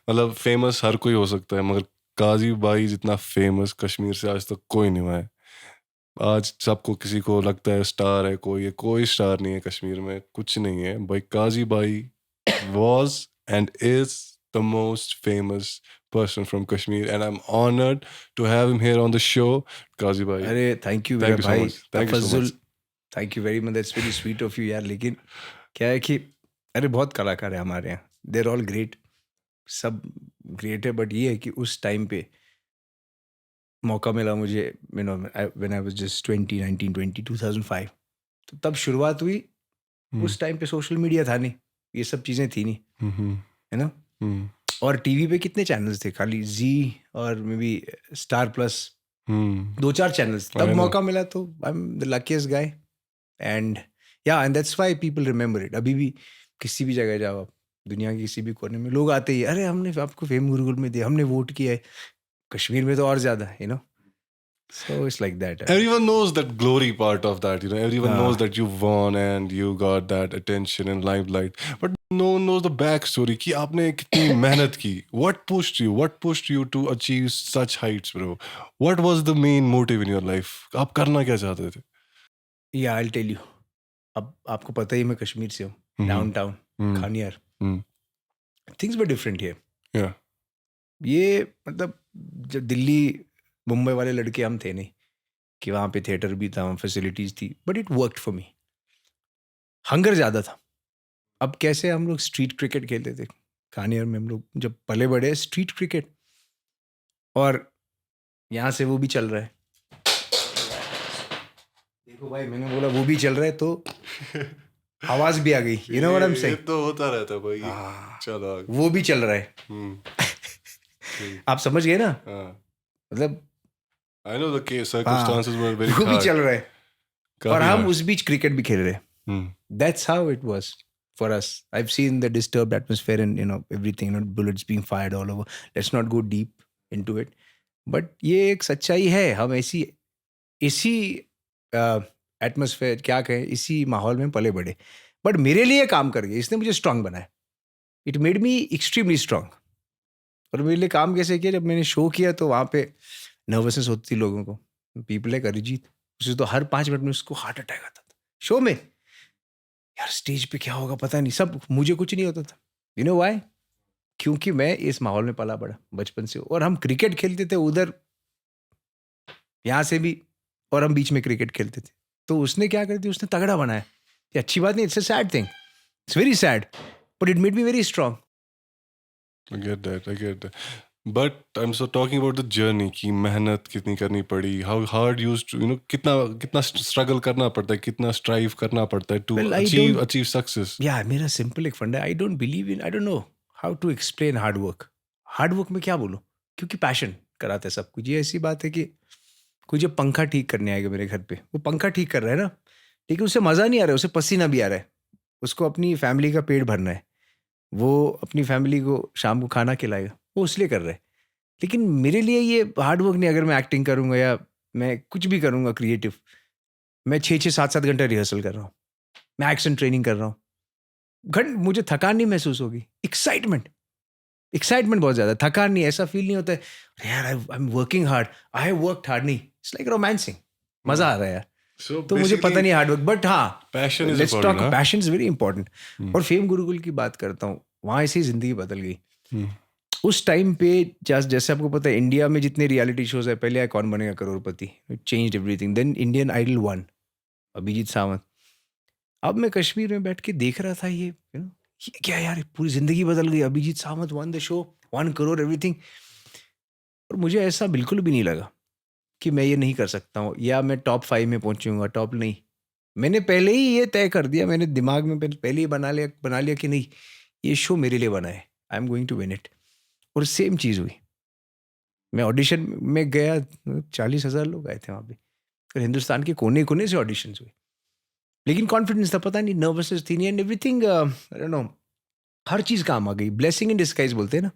मतलब फेमस हर कोई हो सकता है, मगर काजी भाई जितना फेमस कश्मीर से आज तक कोई नहीं हुआ है। आज सबको किसी को लगता है स्टार है कोई स्टार नहीं है कश्मीर में, कुछ नहीं है भाई। काजी भाई was and is the most famous person from Kashmir, and I'm honored to have him here on the show. Kazi bhai, अरे थैंक यू मेरा thank you so भाई much. Thank you so Tafazzul, much. Thank you very much, that's very sweet of you यार। लेकिन क्या है कि अरे बहुत कलाकार है हमारे यहाँ, दे आर ऑल ग्रेट, सब ग्रेट है, बट ये है कि उस टाइम पे मौका मिला मुझे, you know when I was just 20 19 20 2005, तो तब शुरुआत हुई। उस टाइम पे सोशल मीडिया था नहीं, ये सब चीज़ें थी नहीं, Mm-hmm. है ना। Mm-hmm. और टीवी पे कितने चैनल्स थे, खाली जी और maybe Star Plus, 2-4 channels. I तब know. मौका मिला तो I am the luckiest guy, and yeah and that's why people remember it. अभी भी किसी भी जगह जाओ आप, दुनिया के किसी भी कोने में, लोग आते ही अरे हमने आपको फेम गुरुकुल में दिया, हमने वोट किया है। कश्मीर में तो और ज़्यादा, you know, so it's like that. Everyone knows that glory part of that, you know. Everyone knows हाँ that you won and you got that attention and limelight, but no one knows the backstory. कि आपने कितनी मेहनत की. What pushed you? What pushed you to achieve such heights, bro? What was the main motive in your life? आप करना क्या चाहते थे? या आई टेल यू, अब आपको पता ही मैं कश्मीर से हूँ, Mm-hmm. Down town Mm. Khanyar, Mm. Things were different here. Yeah. ये मतलब जब दिल्ली मुंबई वाले लड़के हम थे नहीं, कि वहाँ पे थिएटर भी था, वहाँ फैसिलिटीज़ थी, but it worked for me. Hunger ज़्यादा था। अब कैसे हम लोग स्ट्रीट क्रिकेट खेलते थे खानियार में, हम लोग जब पले बड़े, स्ट्रीट क्रिकेट, और यहाँ से वो भी चल रहा है। देखो भाई, मैंने बोला वो भी चल रहा है तो आवाज़ भी आ गई, you know what I am ये सेइंग। तो होता रहता है भाई. हाँ, चलो. वो भी चल रहा है। ठीक. आप समझ गए ना, हाँ. मतलब I know the case हाँ, circumstances were very वो भी hard. चल रहा है, और काफी हम hard. उस बीच क्रिकेट भी खेल रहे हैं। Hmm. That's how it was for us. I've seen the disturbed atmosphere and, you know, everything, you know, bullets being fired all over. Let's not go deep into it. But ये एक सच्चाई है, हम इसी एटमोसफेयर क्या कहें, इसी माहौल में पले बड़े। बट मेरे लिए काम कर गया, इसने मुझे स्ट्रांग बनाया। It made me extremely strong. और मेरे लिए काम कैसे किया, जब मैंने शो किया तो वहाँ पे नर्वसनेस होती थी लोगों को। पीपल लाइक अरिजीत, उसे तो हर 5 मिनट में उसको हार्ट अटैक आता था शो में। यार स्टेज पे क्या होगा पता नहीं, सब, मुझे कुछ नहीं होता था। You know why? क्योंकि मैं इस माहौल में पला बड़ा बचपन से, और हम क्रिकेट खेलते थे उधर, यहाँ से भी, और हम बीच में क्रिकेट खेलते थे। तो उसने क्या कर दिया, उसने तगड़ा बनाया। ये अच्छी बात नहीं, it's a sad thing, it's very sad, but it made me very strong. I get that. But I'm so talking about the journey कि मेहनत कितनी करनी पड़ी, how hard used to, you know, कितना struggle करना पड़ता है, कितना strive करना पड़ता है to well I achieve don't, success. या मेरा सिंपल एक फंडा, I don't believe in, I don't know how to explain hard work. Hard work में क्या बोलूँ, क्योंकि पैशन कराता है सब कुछ। ये ऐसी बात है कि कोई जब पंखा ठीक करने आएगा मेरे घर पे, वो पंखा ठीक कर रहा है ना, लेकिन उसे मज़ा नहीं आ रहा है, उसे पसीना भी आ रहा है, उसको अपनी फैमिली का पेट भरना है, वो अपनी फैमिली को शाम को खाना खिलाएगा, वो इसलिए कर रहा है। लेकिन मेरे लिए ये हार्ड वर्क नहीं। अगर मैं एक्टिंग करूँगा या मैं कुछ भी करूँगा क्रिएटिव, मैं 6-6 7-7 घंटे रिहर्सल कर रहा हूँ, मैं एक्शन ट्रेनिंग कर रहा हूँ, मुझे थकान नहीं महसूस होगी। एक्साइटमेंट बहुत ज़्यादा, थकान नहीं, ऐसा फील नहीं होता है "अरे यार I am working hard, I have worked hard", नहीं, इट्स लाइक रोमांसिंग, मज़ा आ रहा है यार। So तो मुझे पता basically नहीं हार्ड वर्क, बट हाँ, passion is let's important, talk, huh? Passion is very important. और फेम गुरुकुल की बात करता हूँ, वहाँ ऐसी ज़िंदगी बदल गई। Hmm. उस टाइम पे जैसे आपको पता है, इंडिया में जितने रियलिटी शोज है, पहले आया Kaun Banega Crorepati, it changed everything, then Indian Idol one, Abhijeet Sawant. अब मैं कश्मीर में बैठ के देख रहा था, ये यू नो, ये क्या यार, पूरी जिंदगी बदल गई, Abhijeet Sawant won the show, 1 crore everything. और मुझे ऐसा बिल्कुल भी नहीं लगा कि मैं ये नहीं कर सकता हूँ, या मैं टॉप 5 में पहुंचूंगा, टॉप नहीं। मैंने पहले ही ये तय कर दिया, मैंने दिमाग में पहले ही बना लिया कि नहीं, ये शो मेरे लिए बना है, I am going to win it. और सेम चीज़ हुई, मैं ऑडिशन में गया, 40,000 लोग आए थे वहाँ पे, और हिंदुस्तान के कोने कोने से ऑडिशन हुए। लेकिन कॉन्फिडेंस था, पता नहीं, नर्वसनेस थी नहीं, and everything, I don't know, हर चीज़ काम आ गई, ब्लेसिंग इन डिस्गाइज बोलते हैं ना।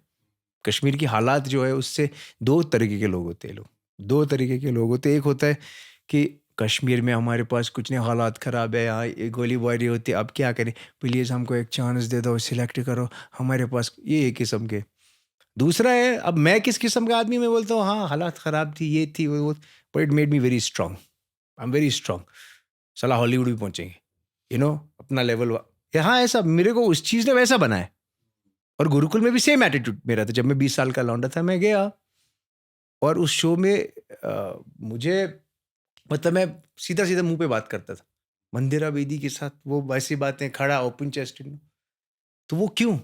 कश्मीर की हालात जो है, उससे दो तरीके के लोग होते हैं, दो तरीके के लोग होते हैं। एक होता है कि कश्मीर में हमारे पास कुछ नहीं, हालात ख़राब है, यहाँ ये गोलीबारी होती है, अब क्या करें, प्लीज़ हमको एक चांस दे दो, सिलेक्ट करो, हमारे पास, ये एक किस्म के। दूसरा है, अब मैं किस किस्म का आदमी, मैं बोलता हूँ हाँ हालात ख़राब थी, ये थी वो, but it made me very strong, I am very strong. साला हॉलीवुड भी पहुँचेंगे, यू नो, अपना लेवल। हाँ ऐसा मेरे को उस चीज़ ने वैसा बनाया। और गुरुकुल में भी सेम एटीट्यूड मेरा था। जब मैं 20 साल का लौंडा था, मैं गया और उस शो में मुझे, मतलब मैं सीधा सीधा मुंह पे बात करता था मंदिरा बेदी के साथ, वो वैसी बातें, खड़ा ओपन चेस्टेड। तो वो क्यों?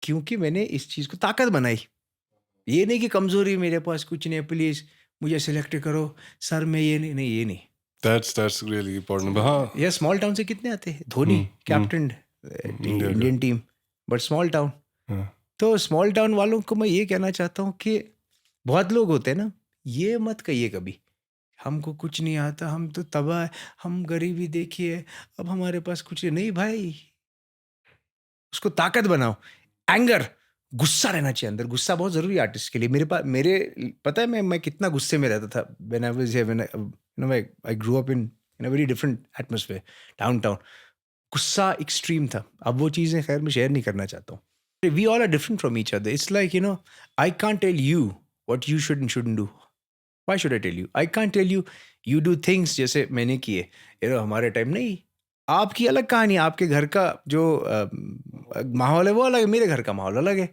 क्योंकि मैंने इस चीज़ को ताकत बनाई। ये नहीं कि कमजोरी मेरे पास कुछ नहीं, प्लीज मुझे सिलेक्ट करो सर, मैं ये नहीं, नहीं ये नहीं। That's really important. But हाँ, ये स्मॉल टाउन से कितने आते हैं, Dhoni captain India Indian team, but small town. हाँ, तो स्मॉल टाउन वालों को मैं ये कहना चाहता हूँ कि बहुत लोग होते हैं ना, ये मत कहिए कभी हमको कुछ नहीं आता, हम तो तबाह है, हम गरीबी देखिए, अब हमारे पास कुछ नहीं भाई। उसको ताकत बनाओ। एंगर, गुस्सा रहना चाहिए अंदर। गुस्सा बहुत जरूरी है आर्टिस्ट के लिए। मेरे पता है मैं कितना गुस्से में रहता था when I was here, when I grew up in a very different atmosphere, downtown. गुस्सा एक्सट्रीम था। अब वो चीज़ें खैर मैं शेयर नहीं करना चाहता हूँ। We all are different from each other. It's like I can't tell you what you should and shouldn't do. Why should I tell you? I can't tell you you do things जैसे मैंने किए, हमारे time नहीं। आपकी अलग कहानी, आपके घर का जो माहौल है वो अलग है, मेरे घर का माहौल अलग है।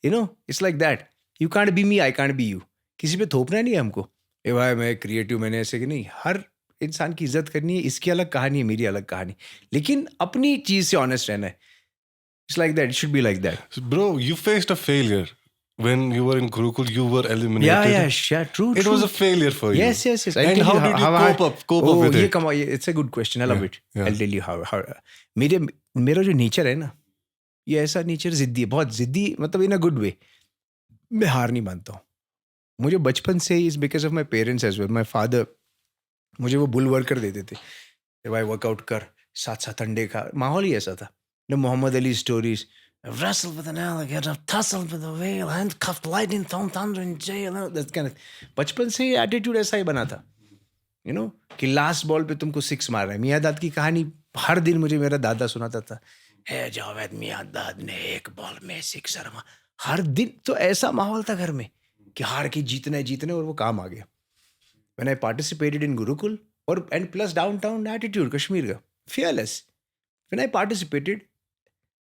It's like that. You can't be me, I can't be you. किसी पे थोपना नहीं है हमको, ए भाई मैं क्रिएटिव, मैंने ऐसे कि नहीं। हर इंसान की इज्जत करनी है, इसकी अलग कहानी है, मेरी अलग कहानी, लेकिन अपनी चीज से ऑनेस्ट रहना है। It's like that, it should be like that. So, bro, you faced a failure when you were in Gurukul. You were eliminated. Yeah, true. It was a failure for you. Yes. I'll And tell how you did you cope up with it? It's a good question. I love it. Yeah. I'll tell you how. मेरा जो nature है ना, ये ऐसा nature जिद्दी है, बहुत जिद्दी, मतलब इन अ गुड वे। मैं हार नहीं मानता हूँ। मुझे बचपन से ही, is because of my parents as well. My father मुझे वो बुल वर्कर देते थे, भाई वर्कआउट कर, साथ साथ अंडे खा। माहौल ही ऐसा था। Muhammad Ali stories, wrestled with an alligator, tussled with a whale, handcuffed lightning, thrown thunder in jail, that kind of। बचपन से एटीट्यूड ऐसा ही बना था, कि लास्ट बॉल पे तुमको 6 मार रहा है। मियाँ दाद की कहानी हर दिन मुझे मेरा दादा सुनाता था। है जावेद, मियाँ दाद ने 1 बॉल में 6 मारा, हर दिन। तो ऐसा माहौल था घर में कि हार के जीतने, और वो काम आ गया। When I participated in Gurukul, और and plus downtown attitude Kashmir का, fearless। When I participated,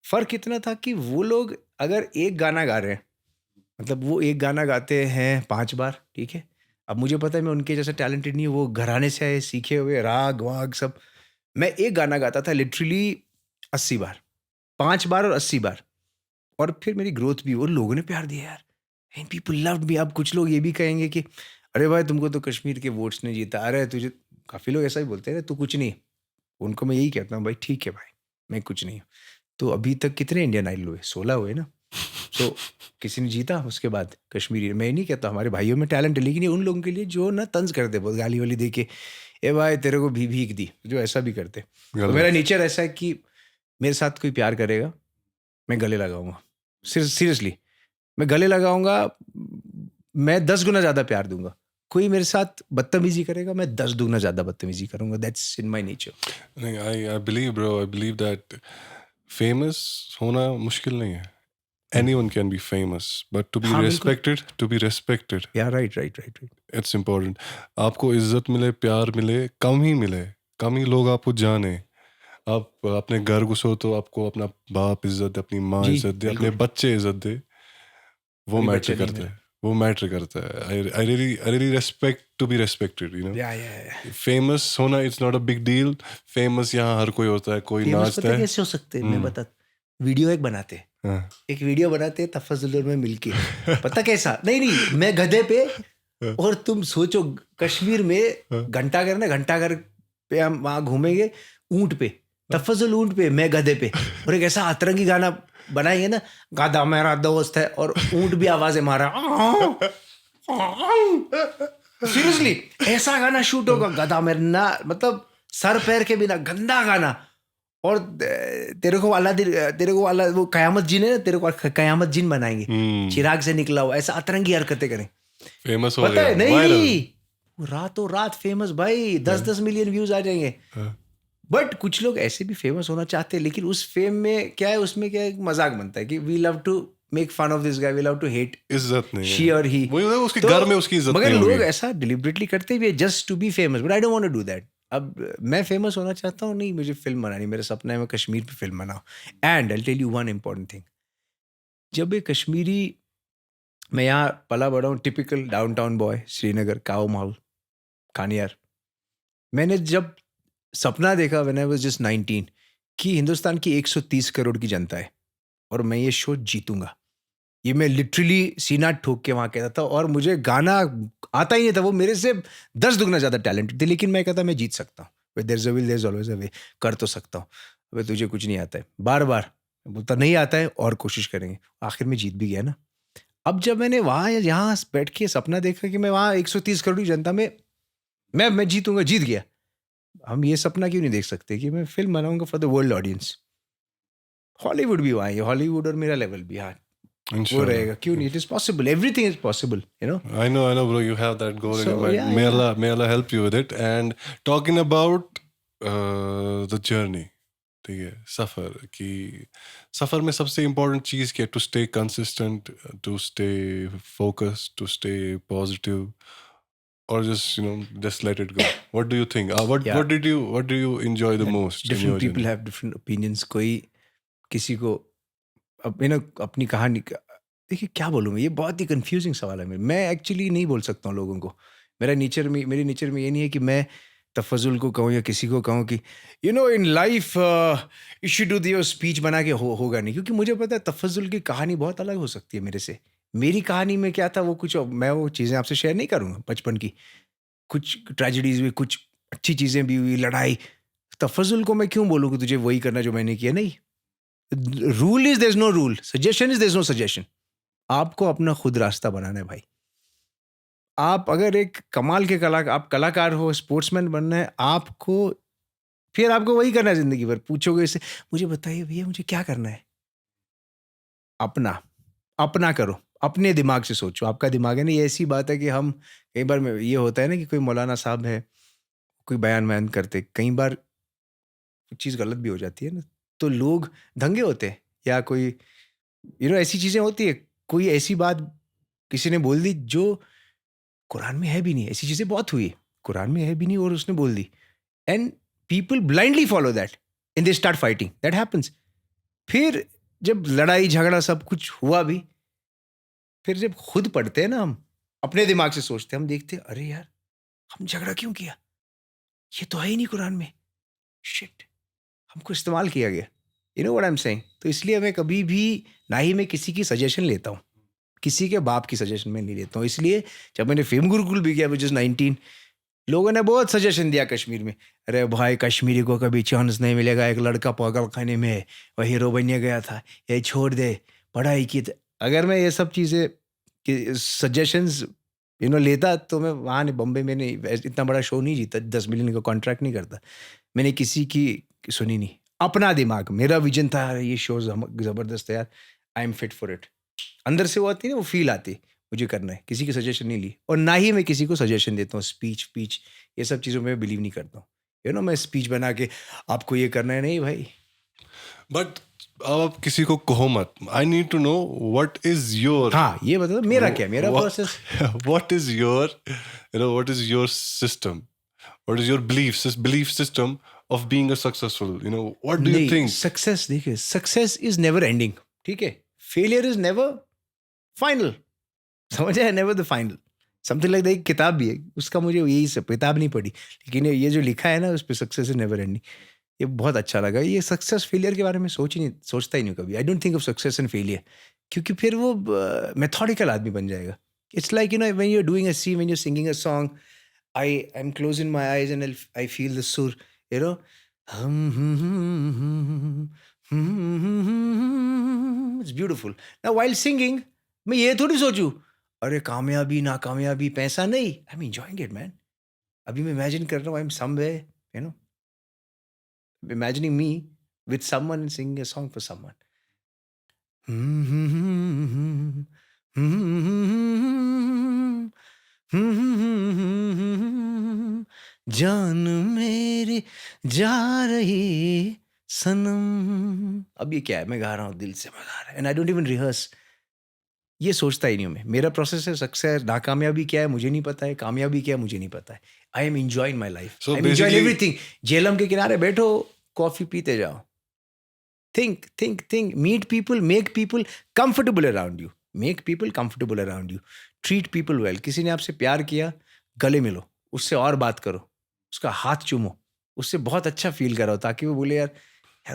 फर्क इतना था कि वो लोग अगर एक गाना गा रहे हैं, मतलब वो एक गाना गाते हैं 5 बार, ठीक है। अब मुझे पता है मैं उनके जैसा टैलेंटेड नहीं हूँ, वो घराने से आए, सीखे हुए, राग वाग सब। मैं एक गाना गाता था लिटरली 80 बार, 5 बार और 80 बार। और फिर मेरी ग्रोथ भी, वो लोगों ने प्यार दिया यार, एंड पीपल लव्ड मी। अब कुछ लोग ये भी कहेंगे कि अरे भाई तुमको तो कश्मीर के वोट्स ने जीता, अरे तुझे, काफ़ी लोग ऐसा ही बोलते हैं, तू कुछ नहीं। उनको मैं यही कहता हूँ, भाई ठीक है भाई, मैं कुछ नहीं हूँ। तो अभी तक कितने इंडियन आइडल हुए? 16 हुए ना। तो किसी ने जीता उसके बाद कश्मीरी। मैं नहीं कहता हमारे भाइयों में टैलेंट है, लेकिन ये उन लोगों के लिए जो ना तंज करते, बहुत गाली वाली दे के, ए भाई तेरे को भी भीख दी, जो ऐसा भी करते। तो मेरा नेचर ऐसा है कि मेरे साथ कोई प्यार करेगा, मैं गले लगाऊंगा। सीरियसली, मैं गले लगाऊंगा, मैं 10 गुना ज़्यादा प्यार दूंगा। कोई मेरे साथ बदतमीजी करेगा, मैं 10 गुना ज़्यादा बदतमीजी करूंगा। That's in my nature. नहीं, I believe, bro, I believe that famous होना मुश्किल नहीं है। Anyone can be famous, but to be हाँ, respected, Yeah, right. it's important. आपको इज्जत मिले, प्यार मिले, कम ही मिले, कम ही लोग आपको जाने। आप अपने घर घुसो तो आपको अपना बाप इज्जत दे, अपनी माँ जी, इज्जत दे, अपने बिल्कुल। बच्चे इज्जत दे, वो कोई मैटर बच्चा नहीं करता मेरा। है। वो मैटर करता है। I really respect to be respected, you know. Yeah. Famous होना it's not a big deal. Famous यहाँ हर कोई होता है, कोई फेमस नाचता पता है। कैसे हो सकते हैं? मैं बता, वीडियो एक बनाते हैं, हाँ। एक वीडियो बनाते हैं तफज़ुल और मैं मिलके। पता कैसा? नहीं, मैं गधे पे, और तुम सोचो कश्मीर में घंटाघर पे हम वहाँ घूमेंगे, ऊंट पे, तफज़ुल ऊंट पे, मैं गधे पे, और एक ऐसा अतरंगी गाना बनाएंगे ना, गाधा मेरा दोस्त है, और ऊंट भी आवाज़ें मारा। सीरियसली ऐसा गाना शूट होगा, गधा मेरा ना, मतलब सर पैर के बिना, गंदा गाना। और तेरे को अल्लाह वो कयामत जिन है ना, तेरे को कयामत जिन बनाएंगे, चिराग से निकला हुआ, ऐसा अतरंगी हरकतें करें। फेमस हो पता गया, है? नहीं, viral। रातों रात फेमस भाई, 10 मिलियन व्यूज आ जाएंगे। बट कुछ लोग ऐसे भी फेमस होना चाहते हैं, लेकिन उस फेम में क्या है, उसमें क्या है, मजाक बनता है कि we love to make fun of this guy, we love to hate इज्जत नहीं शी है और ही. वही है, उसके तो घर में उसकी इज्जत मगर नहीं लोग होगी. ऐसा डिलिबरेटली करते भी है just to be famous, but I don't want to do that. अब मैं फेमस होना चाहता हूँ, नहीं मुझे फिल्म बनानी, मेरा सपना है मैं कश्मीर पे फिल्म बनाऊँ. And I tell you one important thing, जब एक कश्मीरी, मैं यहाँ पला बड़ा हूँ, टिपिकल डाउनटाउन बॉय, श्रीनगर, काओ माहौल, खानियार. मैंने जब सपना देखा व्हेन आई वाज जस्ट 19 कि हिंदुस्तान की 130 करोड़ की जनता है और मैं ये शो जीतूंगा, ये मैं लिटरली सीना ठोक के वहाँ कहता था. और मुझे गाना आता ही नहीं था, वो मेरे से 10 दुगना ज़्यादा टैलेंटेड थे, लेकिन मैं कहता मैं जीत सकता हूँ. There is a will there is always a way, कर तो सकता हूँ. अबे तुझे कुछ नहीं आता है, बार बार बोलता नहीं आता है और कोशिश करेंगे, आखिर में जीत भी गया ना. अब जब मैंने वहाँ यहाँ बैठ के सपना देखा कि मैं वहाँ 130 करोड़ की जनता में मैं जीतूंगा, जीत गया. हम ये सपना क्यों नहीं देख सकते कि मैं फिल्म बनाऊंगा for the world audience. Hollywood भी वहाँ है, हॉलीवुड और मेरा लेवल भी, हाँ वो Inshallah. रहेगा, क्यों नहीं. It is possible, everything is possible, you know. I know, bro. You have that goal in So, your mind. yeah, May yeah. Allah help you with it. And talking about the journey, ठीक है, सफर की, सफर में सबसे important चीज़ क्या है? To stay consistent, to stay focus, to stay positive, or just let it go. What do you think? What Yeah. what do you enjoy the most in your different people journey? Have different opinions. कोई किसी को अब अपनी कहानी देखिए क्या बोलूँ मैं, ये बहुत ही कंफ्यूजिंग सवाल है. मैं एक्चुअली नहीं बोल सकता हूँ लोगों को. मेरे नेचर में ये नहीं है कि मैं तफजुल को कहूँ या किसी को कहूँ कि in life you should do your speech बना के होगा नहीं, क्योंकि मुझे पता है तफजुल की कहानी बहुत अलग हो सकती है मेरे से. मेरी कहानी में क्या था वो कुछ, मैं वो चीज़ें आपसे शेयर नहीं करूँगा बचपन की. कुछ ट्रेजेडीज हुई, कुछ अच्छी चीज़ें भी हुई, लड़ाई. तफजुल को मैं क्यों बोलूँ कि तुझे वही करना जो मैंने किया? नहीं. Rule is there is no rule, suggestion is there is no suggestion. आपको अपना खुद रास्ता बनाना है भाई. आप अगर एक कमाल के आप कलाकार हो, स्पोर्ट्समैन बनना है आपको, फिर आपको वही करना है जिंदगी भर. पूछोगे इससे, मुझे बताइए भैया मुझे क्या करना है? अपना करो, अपने दिमाग से सोचो. आपका दिमाग है ना, ये ऐसी बात है कि हम कई बार ये होता है ना कि कोई मौलाना साहब है, कोई बयान करते, कई बार चीज़ गलत भी हो जाती है ना, तो लोग दंगे होते हैं, या कोई ऐसी चीज़ें होती है, कोई ऐसी बात किसी ने बोल दी जो कुरान में है भी नहीं. ऐसी चीज़ें बहुत हुई है, कुरान में है भी नहीं और उसने बोल दी. And people blindly follow that and they start fighting. That happens. फिर जब लड़ाई झगड़ा सब कुछ हुआ भी, फिर जब खुद पढ़ते हैं ना, हम अपने दिमाग से सोचते हैं, हम देखते हैं अरे यार हम झगड़ा क्यों किया, ये तो है ही नहीं कुरान में. शिट, हमको इस्तेमाल किया गया. What I am saying. तो इसलिए मैं कभी भी ना ही मैं किसी की सजेशन लेता हूँ, किसी के बाप की सजेशन में नहीं लेता हूँ. इसलिए जब मैंने फिल्म गुरुकुल भी किया, विच इज 19, लोगों ने बहुत सजेशन दिया कश्मीर में. अरे भाई कश्मीरी को कभी चांस नहीं मिलेगा, एक लड़का पागल खाने में है, वह हीरो बनने गया था, ये छोड़ दे, पढ़ाई की. अगर मैं ये सब चीज़ें सजेशंस लेता तो मैं वहाँ नहीं, बॉम्बे में नहीं, इतना बड़ा शो नहीं जीता, 10 मिलियन का कॉन्ट्रैक्ट नहीं करता. मैंने किसी की सुनी नहीं. अपना दिमाग, मेरा विजन था ये शो ज़बरदस्त है यार, I am fit for it. अंदर से वो आती है ना, वो फील आती, मुझे करना है. किसी की सजेशन नहीं ली, और ना ही मैं किसी को सजेशन देता हूँ. स्पीच ये सब चीज़ों में बिलीव नहीं करता हूँ. मैं स्पीच बना के आपको ये करना है, नहीं भाई. बट अब आप किसी को कहो मत. I need to know what is your, हाँ ये बता, मेरा क्या, मेरा process. what is your what is your system, what is your belief system of being a successful, what do you think? Success देखिए, सक्सेस इज नेवर एंडिंग, ठीक है. Failure is never final, समझ आया, never the final. Something like that. एक किताब भी है उसका, मुझे यही सब, किताब नहीं पढ़ी लेकिन ये जो लिखा है ना उस पर, सक्सेस इज नेवर एंडिंग, ये बहुत अच्छा लगा. ये सक्सेस फेलियर के बारे में सोचता ही नहीं कभी. I don't think of success and failure, क्योंकि फिर वो मेथोडिकल आदमी बन जाएगा. It's like when you are doing a scene, when you are singing a song, I am closing my eyes and I feel the सुर, it's beautiful. Now while singing मैं ये थोड़ी सोचूं अरे कामयाबी नाकामयाबी पैसा, नहीं. I am enjoying it man. अभी मैं इमेजिन कर रहा हूँ I am somewhere, imagining me with someone and singing a song for someone. जान मेरी जा रही सनम. अब ये क्या है, मैं गा रहा हूँ दिल से, मैं गा रहा हूँ, and I don't even rehearse. ये सोचता ही नहीं हूँ मैं। मेरा प्रोसेस है सक्सेस, नाकामयाबी क्या है मुझे नहीं पता है, कामयाबी क्या है मुझे नहीं पता है। I am enjoying my life, So I am enjoying basically, everything. Jhelum के किनारे बैठो, कॉफी पीते जाओ, think, meet people, make people comfortable around you, make people comfortable around you, treat people well. किसी ने आपसे प्यार किया, गले मिलो, उससे और बात करो, उसका हाथ चूमो, उससे बहुत अच्छा फील करो, ताकि वो बोले यार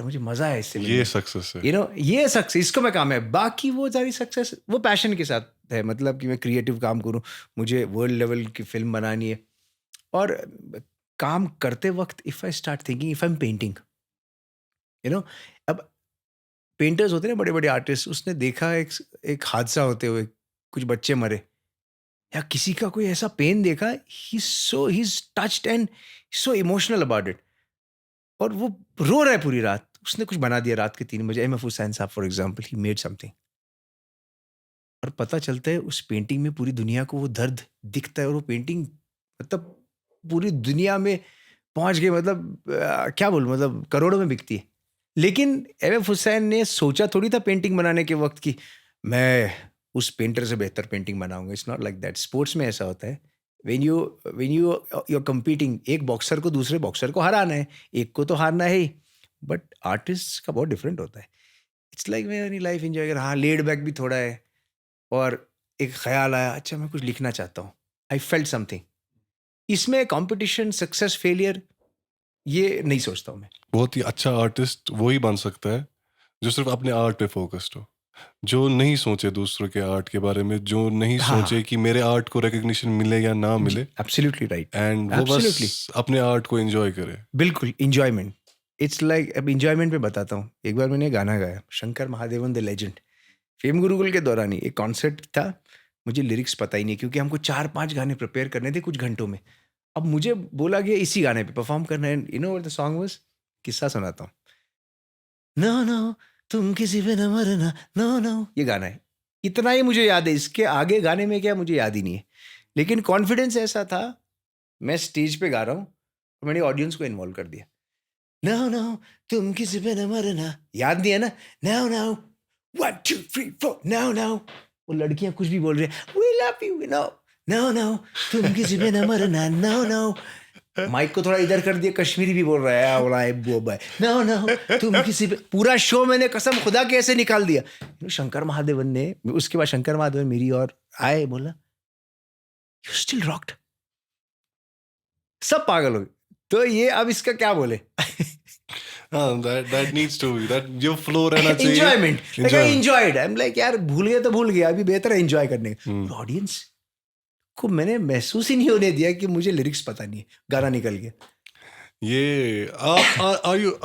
मुझे मजा है इससे मिलने ये में। सक्सेस है। यू नो, ये सक्सेस, इसको मैं काम है। बाकी वो सारी सक्सेस वो पैशन के साथ है, मतलब कि मैं क्रिएटिव काम करूँ, मुझे वर्ल्ड लेवल की फिल्म बनानी है। और काम करते वक्त if I start thinking, if I am painting, you know, अब पेंटर्स होते हैं ना, बड़े बड़े आर्टिस्ट, उसने देखा एक हादसा होते हुए, कुछ बच्चे मरे, या किसी का कोई ऐसा पेन देखा, he is touched and so emotional about it, और वो रो रहा है पूरी रात। उसने कुछ बना दिया रात के 3 बजे, एम एफ हुसैन साहब for example, he made something, और पता चलता है उस पेंटिंग में पूरी दुनिया को वो दर्द दिखता है, और वो पेंटिंग मतलब पूरी दुनिया में पहुंच गई, मतलब क्या बोलूं, मतलब करोड़ों में बिकती है। लेकिन एम एफ हुसैन ने सोचा थोड़ी था पेंटिंग बनाने के वक्त कि मैं उस पेंटर से बेहतर पेंटिंग बनाऊंगा। It's not like that. Sports में ऐसा होता है, when you you are competing, एक बॉक्सर को दूसरे बॉक्सर को हराना है, एक को तो हारना है ही, बट आर्टिस्ट का बहुत डिफरेंट होता है। इट्स लाइक मेरी लाइफ एंजॉय कर, हाँ लेड बैक भी थोड़ा है, और एक ख्याल आया, अच्छा मैं कुछ लिखना चाहता हूँ, आई फेल्ट समथिंग। इसमें कंपटीशन, सक्सेस, फेलियर, ये नहीं सोचता हूँ मैं। बहुत ही अच्छा आर्टिस्ट वही बन सकता है जो सिर्फ अपने आर्ट पे फोकस्ड हो, जो नहीं सोचे दूसरों के आर्ट के बारे में, जो नहीं हाँ, सोचे कि मेरे आर्ट को रिकग्निशन मिले या ना मिले, एब्सोल्युटली राइट, एंड वो एब्सोल्युटली, बस अपने आर्ट को एंजॉय करे। बिल्कुल इंजॉयमेंट। इट्स लाइक, अब इंजॉयमेंट पे बताता हूँ। एक बार मैंने गाना गाया, Shankar Mahadevan the legend, fame Gurukul के दौरान ही एक कॉन्सर्ट था। मुझे लिरिक्स पता ही नहीं, क्योंकि हमको 4-5 गाने प्रिपेयर करने थे कुछ घंटों में। अब मुझे बोला गया इसी गाने पे परफॉर्म करना है। You know what the song was? किस्सा सुनाता हूँ। नो नो तुम किसी पे न मरना, नो नो, ये गाना है। इतना ही मुझे याद है, इसके आगे गाने में क्या मुझे याद ही नहीं है। लेकिन कॉन्फिडेंस ऐसा था, मैं स्टेज पे गा रहा हूँ और मैंने ऑडियंस को इन्वॉल्व कर दिया। नो नो तुम किसी पे न मरना, याद नहीं है ना? नो नो 1 2 3 4 नो नो, वो लड़कियां कुछ भी बोल रही है, we love you, no no no तुम किसी पे न मरना, नो नो। माइक को थोड़ा इधर कर दिया, कश्मीरी भी बोल रहा है, आवड़ा है बोबा है, नो नो तुम किसी पे। पूरा शो मैंने कसम खुदा के ऐसे निकाल दिया। शंकर महादेवन ने, उसके बाद शंकर महादेवन मेरी और आए, बोला यू स्टिल रॉक्ड। सब पागल हो गए। तो ये अब इसका क्या बोले? हाँ, that needs to be, that जो फ्लो रहना चाहिए। Enjoyment, like I Enjoy. Enjoyed, I am like यार भूल गए तो भूल गया, अभी बेहतर है एंजॉय करने का। हम्म। ऑडियंस को मैंने महसूस ही नहीं होने दिया कि मुझे लिरिक्स पता नहीं है, गाना निकल गया। ये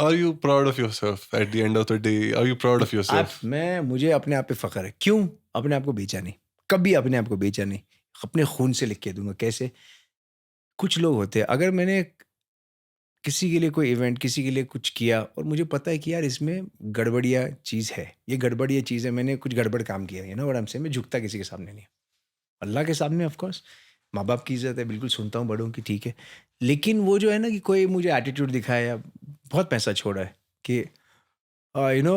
are you proud of yourself at the end of the day? Are you proud of yourself? मुझे अपने आप पे फख्र है। क्यों? अपने आप को बेचा नहीं, कभी अपने आप को बेचा नहीं। अपने खून से लिख के दूंगा। कैसे? कुछ लोग होते हैं, अगर मैंने किसी के लिए कोई इवेंट, किसी के लिए कुछ किया और मुझे पता है कि यार इसमें गड़बड़िया चीज़ है, ये गड़बड़िया चीज़ है, मैंने कुछ गड़बड़ काम किया, you know what I am saying, मैं झुकता किसी के सामने नहीं। अल्लाह के सामने ऑफ कोर्स, माँ बाप की इज़्ज़त है, बिल्कुल सुनता हूँ बड़ों की, ठीक है। लेकिन वो जो है ना कि कोई मुझे एटीट्यूड दिखाया या बहुत पैसा छोड़ा है कि यू नो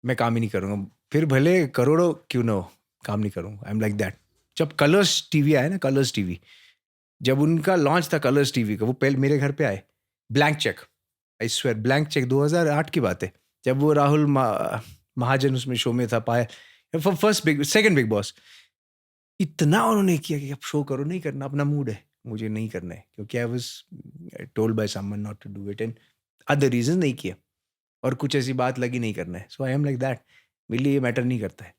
मैं काम ही नहीं करूँगा, फिर भले करोड़ों क्यों ना हो, काम नहीं करूँगा। आई एम लाइक दैट। जब कलर्स टीवी आया ना, कलर्स टीवी, जब उनका लॉन्च था कलर्स टीवी का, वो पहले मेरे घर पे आए, blank cheque, I swear, blank cheque, 2008 की बात है, जब वो राहुल महाजन उसमें शो में था, पाया first big, second big boss. इतना उन्होंने किया कि अब शो करो, नहीं करना, अपना मूड है, मुझे नहीं करना है, क्योंकि I was told by someone not to do it and other reason नहीं किया, और कुछ ऐसी बात लगी नहीं करना है। सो आई एम लाइक दैट, मेरे लिए ये मैटर नहीं करता है।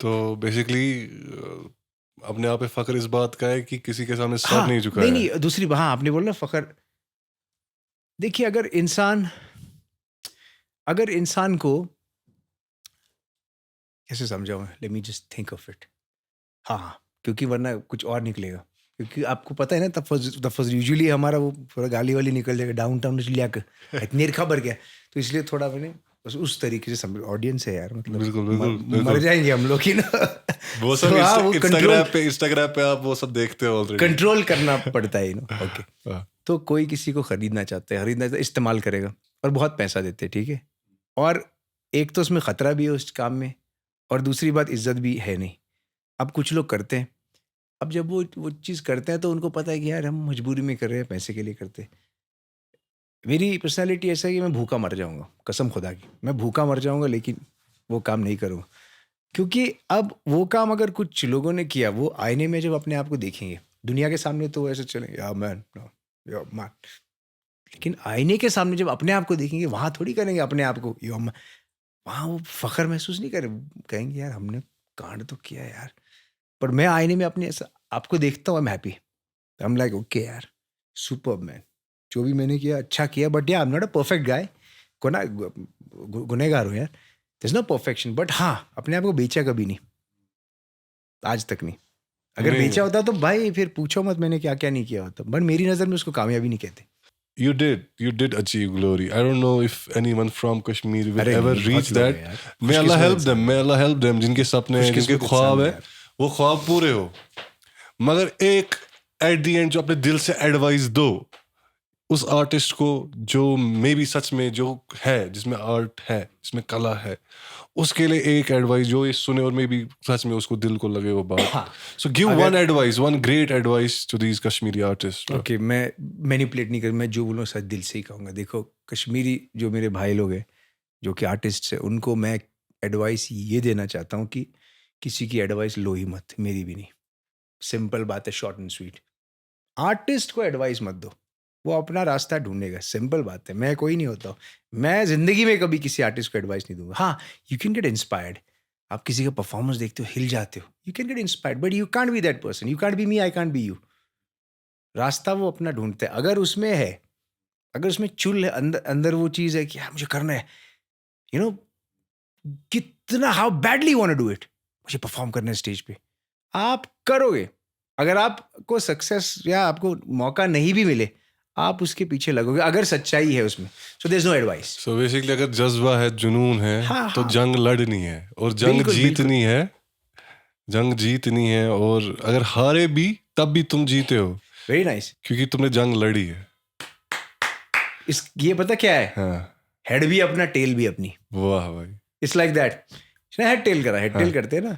तो बेसिकली अपने आप पे फख्र इस बात का है कि किसी के सामने सर हाँ, नहीं झुकाया है। नहीं, दूसरी हाँ आपने बोला फख्र। देखिए अगर इंसान को कैसे समझाऊं, let me just think of it. हाँ, क्योंकि वरना कुछ और निकलेगा, क्योंकि आपको पता है ना, तफज यूजुअली हमारा वो थोड़ा गाली वाली निकल जाएगा, डाउनटाउन लिया कर इतनी खबर क्या, तो इसलिए थोड़ा मैंने बस उस तरीके से समझ। ऑडियंस है यार, मतलब बिल्कुल मर जाएंगे हम लोग ही ना। वो सब तो हाँ, वो इंस्टाग्राम पे आप वो सब देखते हो ऑलरेडी। कंट्रोल करना पड़ता है, ओके। हाँ। तो कोई किसी को खरीदना चाहता है, इस्तेमाल करेगा और बहुत पैसा देते हैं, ठीक है। और एक तो उसमें खतरा भी है उस काम में, और दूसरी बात इज्जत भी है नहीं। अब कुछ लोग करते हैं, अब जब वो चीज़ करते हैं तो उनको पता है कि यार हम मजबूरी में कर रहे हैं, पैसे के लिए करते हैं। मेरी पर्सनैलिटी ऐसा है कि मैं भूखा मर जाऊँगा, कसम खुदा की। मैं भूखा मर जाऊँगा लेकिन वो काम नहीं करूँगा। क्योंकि अब वो काम अगर कुछ लोगों ने किया, वो आईने में जब अपने आप को देखेंगे, दुनिया के सामने तो वो ऐसे चलेंगे, या मैन, या मैन। लेकिन आईने के सामने जब अपने आप को देखेंगे, वहाँ थोड़ी करेंगे अपने आप को, यो मैन। वहाँ वो फ़ख्र महसूस नहीं करें, कहेंगे यार हमने कांड तो किया यार। पर मैं आईने में अपने ऐसा आपको देखता हूँ, I am happy. I am like okay यार, सुपर्ब मैन। जो भी मैंने किया अच्छा किया, बट या I am not a perfect guy. गुनहगार हूँ यार, there is no perfection. But हाँ, अपने आप को बेचा कभी नहीं, आज तक नहीं। अगर नहीं, बेचा होता तो भाई फिर पूछो मत मैंने क्या क्या नहीं किया होता। बट मेरी नज़र में उसको कामयाबी नहीं कहते। you did achieve glory. I don't know if anyone from Kashmir will अरे ever नहीं, reach बहुत लोग हैं that. यार, May Allah खुशकिस्मत help इंसान them. May हैं, Allah help them. जिनके सपने हैं, जिनके खुशकिस्मत ख्वाब इंसान है, हैं यार। वो ख्वाब पूरे हो। मगर एक एट द एंड जो अपने दिल से एडवाइस दो उस आर्टिस्ट को, जो मे बी सच में जो है, जिसमें आर्ट है, जिसमें कला है, उसके लिए एक एडवाइस जो ये सुने और मे बी सच में उसको दिल को लगे वो बात. हाँ, So give one अगर advice, one great advice to these Kashmiri artists. bro. Okay, मैं मैनिपुलेट नहीं कर, मैं जो बोलूँ सच दिल से ही कहूँगा। देखो, कश्मीरी जो मेरे भाई लोग हैं, जो कि आर्टिस्ट हैं, उनको मैं एडवाइस ये देना चाहता हूँ कि किसी की एडवाइस लो ही मत, मेरी भी नहीं। सिंपल बात है, शॉर्ट एंड स्वीट। आर्टिस्ट को एडवाइस मत दो, वो अपना रास्ता ढूंढेगा। सिंपल बात है। मैं कोई नहीं होता हूँ, मैं जिंदगी में कभी किसी आर्टिस्ट को एडवाइस नहीं दूंगा। हाँ, यू कैन गेट इंस्पायर्ड। आप किसी का परफॉर्मेंस देखते हो, हिल जाते हो, you can get inspired, but you can't be that person. You can't be me, I can't be you. रास्ता वो अपना ढूंढते हैं। अगर उसमें है, अगर उसमें चुल है, अंदर अंदर वो चीज़ है कि हाँ मुझे करना है, यू नो, कितना how badly want to do it, मुझे परफॉर्म करना है स्टेज पे, आप करोगे। अगर आपको सक्सेस या आपको मौका नहीं भी मिले, आप उसके पीछे लगोगे, अगर सच्चाई है उसमें। So there is no advice. So basically अगर जज्बा है, जुनून है, हाँ तो हाँ, जंग लड़नी है और जंग बिल्कुल बिल्कुल। जीतनी है. जंग जीतनी है और अगर हारे भी तब भी तुम जीते हो वेरी नाइस। क्योंकि तुमने जंग लड़ी है. इस ये पता क्या है, हाँ, हेड भी अपना, टेल भी अपनी। वाह भाई. It's like that. Head tail करा, हेड हाँ. टेल करते हैं ना।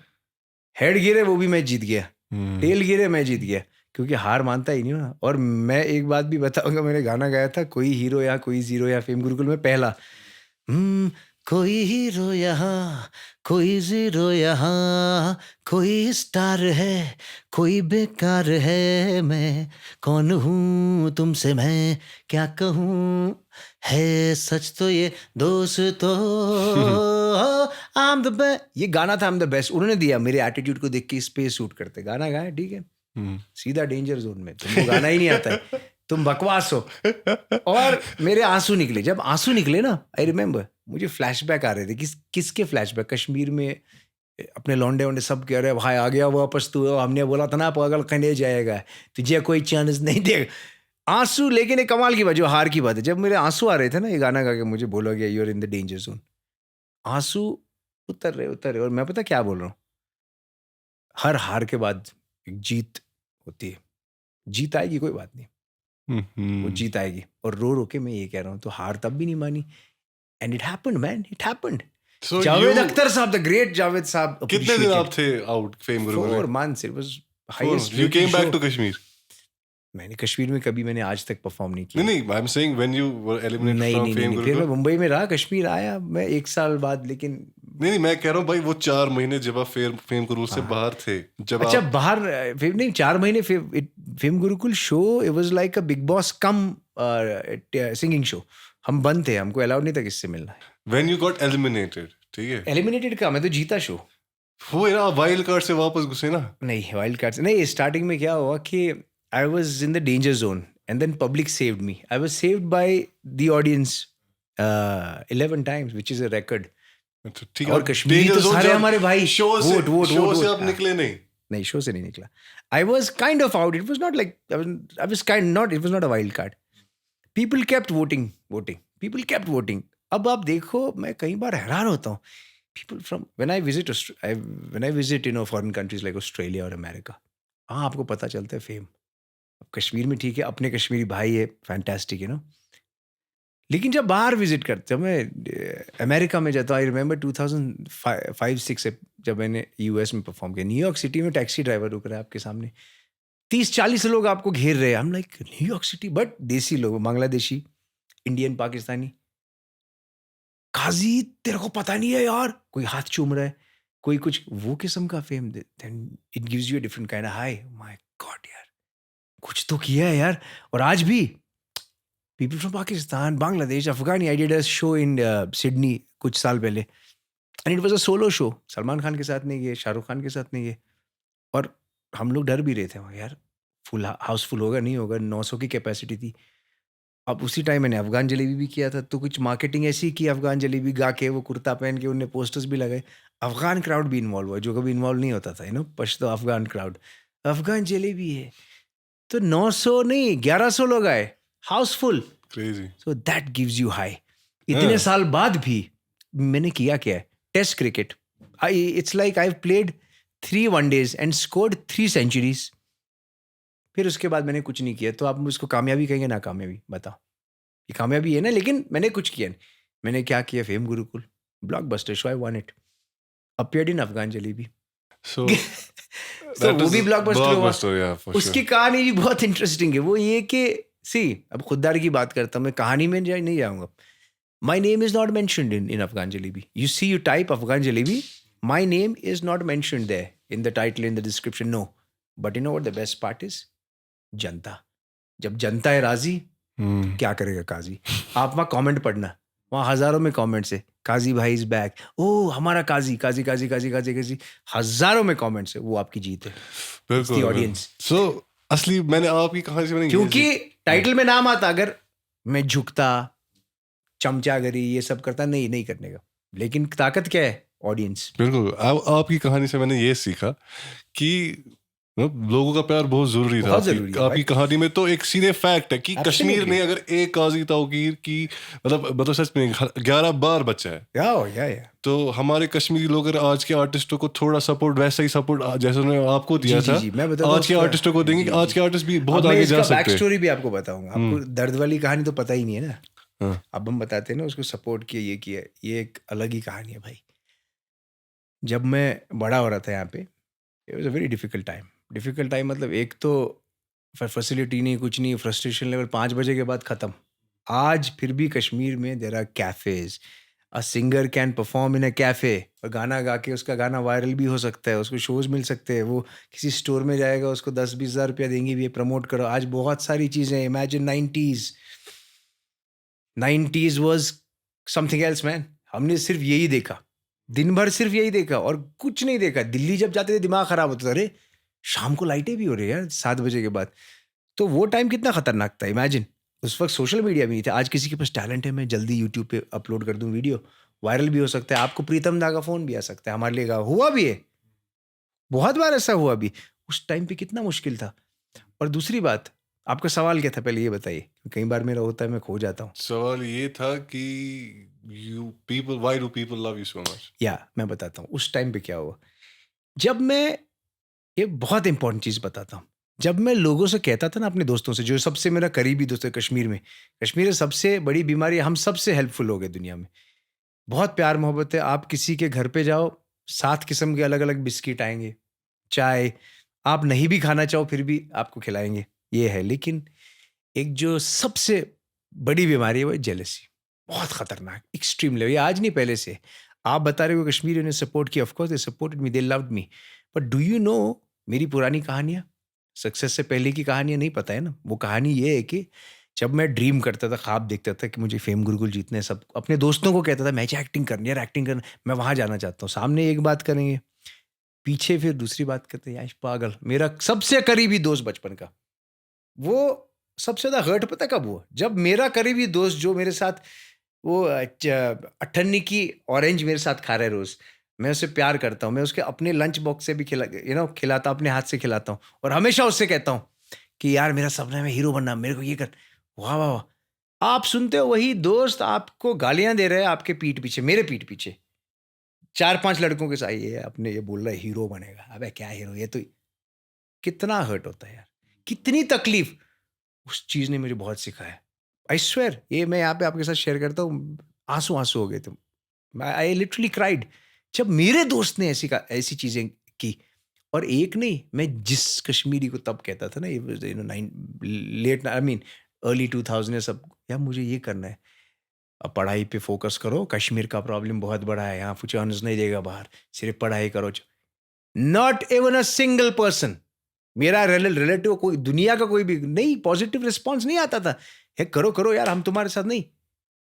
हेड गिरे वो भी मैं जीत गया, टेल गिरे मैं जीत गया, क्योंकि हार मानता ही नहीं हूं ना। और मैं एक बात भी बताऊंगा, मैंने गाना गाया था, कोई हीरो या कोई जीरो, या फेम गुरुकुल में पहला। कोई हीरो यहाँ, कोई जीरो यहाँ, कोई स्टार है, कोई बेकार है, मैं कौन हूँ तुमसे मैं क्या कहूँ, है सच तो ये दोस्तों, आई एम द बेस्ट। ये गाना था, आई एम द बेस्ट। उन्होंने दिया मेरे एटीट्यूड को देख के, इस पे शूट करते, गाना गाया, ठीक है, सीधा डेंजर जोन में। तुमको गाना ही नहीं आता है, तुम बकवास हो। और मेरे आंसू निकले। जब आंसू निकले ना, आई रिमेम्बर, मुझे फ्लैशबैक आ रहे थे। किसके फ्लैशबैक? कश्मीर में अपने लौंडे वोंडे सब कह रहे हैं, भाई आ गया वापस तू, हमने बोला था ना पागल कने जाएगा, तुझे कोई चांस नहीं देगा। आंसू, लेकिन एक कमाल की बात, जो हार की बात है, जब मेरे आंसू आ रहे थे ना, ये गाना गा के मुझे बोला गया you are in the danger zone, आंसू उतर रहे। और मैं पता क्या बोल रहा हूँ, हर हार के बाद एक जीत होती है। जीत आएगी, कोई बात नहीं, वो जीत आएगी। और रो रो के मैं ये कह रहा हूँ, तो हार तब भी नहीं मानी। And it happened man, it happened. So Javed you Akhtar साहब, द ग्रेट जावेद साहब, कितने दिन आप थे आउट फेम गुरुकुल 4 में? months, it was 4 highest months. You rated came back show। to Kashmir? मैंने कश्मीर में कभी, मैंने आज तक परफॉर्म नहीं किया। नहीं, I'm saying when you were eliminated नहीं from नहीं Fame नहीं, फिर मैं Gurukul. मुंबई में रहा, कश्मीर आया मैं 1 साल बाद, लेकिन नहीं, मैं कह रहा हूँ भाई वो 4 महीने जब आप फेम गुरुकुल से बाहर थे, जब अच्छा आप बाहर, फिर नहीं, 4 महीने fame Gurukul show, it was like a big boss come singing show. हम बंद थे, हमको अलाउड नहीं था किससे मिलना। when you got eliminated, ठीक है, एलिमिनेटेड का, मैं तो जीता शो। वो ना वाइल्ड कार्ड से वापस घुसे ना. नहीं, वाइल्ड कार्ड से नहीं। स्टार्टिंग में क्या हुआ कि I was in the danger zone and then public saved me. I was saved by the audience 11 times, which is a record। अच्छा, ठीक और है. कश्मीरी तो सारे हमारे भाई, शो से वोट वोट शो वोट से वोट। आप निकले नहीं. नहीं, शो से नहीं निकला। I was kind of out. It was not like I was kind not, it was not a wild card. People kept voting, people kept voting. अब आप देखो, मैं कई बार हैरान होता हूँ, people from when I visit foreign countries like Australia और America, हाँ आपको पता चलता है फेम। अब कश्मीर में ठीक है, अपने कश्मीरी भाई है, फैंटास्टिक है ना, लेकिन जब बाहर विजिट करते, मैं अमेरिका में जाता हूँ, आई रिमेंबर 2005-6 से जब मैंने यूएस में परफॉर्म किया, न्यूयॉर्क सिटी में टैक्सी ड्राइवर रुक रहा है आपके सामने, 30-40 लोग आपको घेर रहे हैं, हम लाइक न्यूयॉर्क सिटी, बट देसी लोग, बांग्लादेशी, इंडियन, पाकिस्तानी, काजी तेरे को पता नहीं है यार, कोई हाथ चूम रहा है, कोई कुछ, वो किस्म का fame, then it gives you a different kind of high, my god यार, कुछ तो किया है यार। और आज भी people from Pakistan, Bangladesh, Afghani, I did a show in Sydney कुछ साल पहले, and it was a solo show, Salman Khan के साथ नहीं गए, शाहरुख खान के साथ नहीं गए, और हम लोग डर भी रहे थे वहाँ यार, फुल हाउसफुल होगा नहीं होगा, 900 की कैपेसिटी थी। अब उसी टाइम मैंने अफ़गान जलेबी भी किया था, तो कुछ मार्केटिंग ऐसी की, अफ़गान जलेबी गा के, वो कुर्ता पहन के, उनने पोस्टर्स भी लगाए। अफ़गान क्राउड भी इन्वॉल्व हुआ, जो कभी इन्वॉल्व नहीं होता था, पश्तो अफ़गान क्राउड। अफ़गान जलेबी है, तो 900 नहीं 1100 लोग आए, housefull. Crazy. So that gives you high. इतने हाँ, साल बाद भी मैंने किया क्या है? Test cricket. It's like I have played 3 one days and scored 3 centuries. फिर उसके बाद मैंने कुछ नहीं किया, तो आप उसको कामयाबी कहेंगे ना कामयाबी? बताओ। ये कामयाबी है ना, लेकिन मैंने कुछ किया नहीं। मैंने क्या किया? Fame Gurukul, blockbuster show, I won it, appeared in Afghan Jalebi. so तो that वो is भी ब्लॉकबस्टर हुआ। blockbuster, yeah, for उसकी sure. कहानी भी बहुत इंटरेस्टिंग है। वो ये कि अब खुददारी की बात करता हूँ मैं, कहानी में नहीं जाऊंगा। My name is not mentioned in Afghan Jalebi. You see, you type Afghan Jalebi, my name is not mentioned there in the title, in the description, no. But you know what the best part is? जनता। जब जनता है राजी, तो Hmm. क्या करेगा काजी? आप वहाँ comment पढ़ना, वहाँ हजारों में कमेंट्स है, काजी भाई इज बैक, ओ हमारा काजी, काजी काजी काजी काजी काजी, हजारों में कमेंट्स है, वो आपकी जीत है। इट्स द बिल्कुल, बिल्कुल। ऑडियंस। So असली मैंने आपकी कहानी से मैंने ये क्योंकि हाँ, टाइटल में नाम आता, अगर मैं झुकता, चमचागरी ये सब करता, नहीं करने का। लेकिन ताकत क्या है? ऑडियंस। बिल्कुल। आपकी कहानी से मैंने ये सीखा कि लोगों का प्यार बहुत जरूरी था। बहुत जरूरी है आपकी भाई, कहानी में तो एक सीधे फैक्ट है कि कश्मीर एब्सोल्युटली। ने अगर एक काजी ताउकीर की, मतलब सच में 11 बार बचा है, या तो हमारे कश्मीरी लोग अगर आज के आर्टिस्टों को थोड़ा सपोर्ट, वैसा ही सपोर्ट जैसे उन्होंने आपको जी दिया जी था, जी, मैं बताता हूँ आज के उसका। आर्टिस्टों को देंगे, जी कि आज जी, के आर्टिस्ट भी अब बहुत मैं आगे जा इसका बैक सकते हैं। स्टोरी भी आपको बताऊंगा। आपको दर्द वाली कहानी तो पता ही नहीं है ना। हाँ, अब हम बताते हैं ना, उसको सपोर्ट किया, ये किया, ये एक अलग ही कहानी है भाई। जब मैं बड़ा हो रहा था यहाँ पे, it was a very difficult time. मतलब एक तो फैसिलिटी नहीं, कुछ नहीं, फ्रस्ट्रेशन लेवल 5 बजे के बाद ख़त्म। आज फिर भी कश्मीर में there are cafes, a singer can perform in a cafe, और गाना गा के उसका गाना वायरल भी हो सकता है, उसको शोज़ मिल सकते हैं, वो किसी स्टोर में जाएगा, उसको 10-20 हज़ार रुपया देंगे भी, ये प्रमोट करो। आज बहुत सारी चीज़ें, imagine 90s was something else man. हमने सिर्फ यही देखा, दिन भर सिर्फ यही देखा और कुछ नहीं देखा। दिल्ली जब जाते थे दिमाग खराब होता था, अरे शाम को लाइटें भी हो रही है यार 7 बजे के बाद। तो वो टाइम कितना खतरनाक था, इमेजिन। उस वक्त सोशल मीडिया भी नहीं था। आज किसी के पास टैलेंट है, मैं जल्दी यूट्यूब पे अपलोड कर दूं वीडियो, वायरल भी हो सकता है, आपको प्रीतम दा का फ़ोन भी आ सकता है, हमारे लिए हुआ भी है, बहुत बार ऐसा हुआ भी। उस टाइम पे कितना मुश्किल था। और दूसरी बात, आपका सवाल क्या था पहले ये बताइए? कई बार मेरा होता है, मैं खो जाता हूँ। सवाल ये था कि why do people love you so much? या मैं बताता हूँ उस टाइम पे क्या हुआ। जब मैं, ये बहुत इंपॉर्टेंट चीज़ बताता हूँ, जब मैं लोगों से कहता था ना, अपने दोस्तों से, जो सबसे मेरा करीबी दोस्त है कश्मीर में, कश्मीर है सबसे बड़ी बीमारी, हम सबसे हेल्पफुल हो गए दुनिया में, बहुत प्यार मोहब्बत है। आप किसी के घर पे जाओ, 7 किस्म के अलग अलग बिस्किट आएंगे, चाय, आप नहीं भी खाना चाहो फिर भी आपको खिलाएंगे, ये है। लेकिन एक जो सबसे बड़ी बीमारी है वो है जेलसी, बहुत खतरनाक, एक्सट्रीम लेवल। ये आज नहीं, पहले से। आप बता रहे हो कश्मीर ने सपोर्ट किया, of course they supported me, they loved me, but do you know मेरी पुरानी कहानियाँ, सक्सेस से पहले की कहानियाँ नहीं पता है ना? वो कहानी ये है कि जब मैं ड्रीम करता था, ख्वाब देखता था कि मुझे फेम गुरुकुल जीतना है, सब अपने दोस्तों को कहता था, मैं एक्टिंग करनी है यार, एक्टिंग करना, मैं वहाँ जाना चाहता हूँ। सामने एक बात करेंगे, पीछे फिर दूसरी बात करते हैं, यार पागल। मेरा सबसे करीबी दोस्त बचपन का, वो सबसे ज़्यादा हर्ट पता कब हुआ? जब मेरा करीबी दोस्त जो मेरे साथ वो अठन्नी की ऑरेंज मेरे साथ खा रहा है रोज़, मैं उससे प्यार करता हूँ, मैं उसके अपने लंच बॉक्स से भी खिलाता, अपने हाथ से खिलाता हूँ, और हमेशा उससे कहता हूँ कि यार मेरा सपना है मैं हीरो बनना, मेरे को ये कर। वाह, वाह, वाह! आप सुनते हो वही दोस्त आपको गालियाँ दे रहा है आपके पीठ पीछे, मेरे पीठ पीछे। 4-5 लड़कों के साथ ये अपने ये बोल रहा है हीरो बनेगा। अबे क्या हीरो? ये तो कितना हर्ट होता है यार, कितनी तकलीफ। उस चीज़ ने मुझे बहुत सिखाया। आई स्वेयर, ये मैं यहाँ पे आपके साथ शेयर करता हूँ, आंसू आंसू हो गए थे, आई लिटरली क्राइड जब मेरे दोस्त ने ऐसी चीजें की। और एक नहीं, मैं जिस कश्मीरी को तब कहता था ना, ये nine late I mean early 2000 सब, यार मुझे ये करना है, अब पढ़ाई पे फोकस करो, कश्मीर का प्रॉब्लम बहुत बड़ा है, यहाँ कुछ चांस नहीं देगा बाहर, सिर्फ पढ़ाई करो। Not even a single person, मेरा रिलेटिव कोई, दुनिया का कोई भी नहीं, पॉजिटिव रिस्पॉन्स नहीं आता था, हे करो करो यार, हम तुम्हारे साथ नहीं।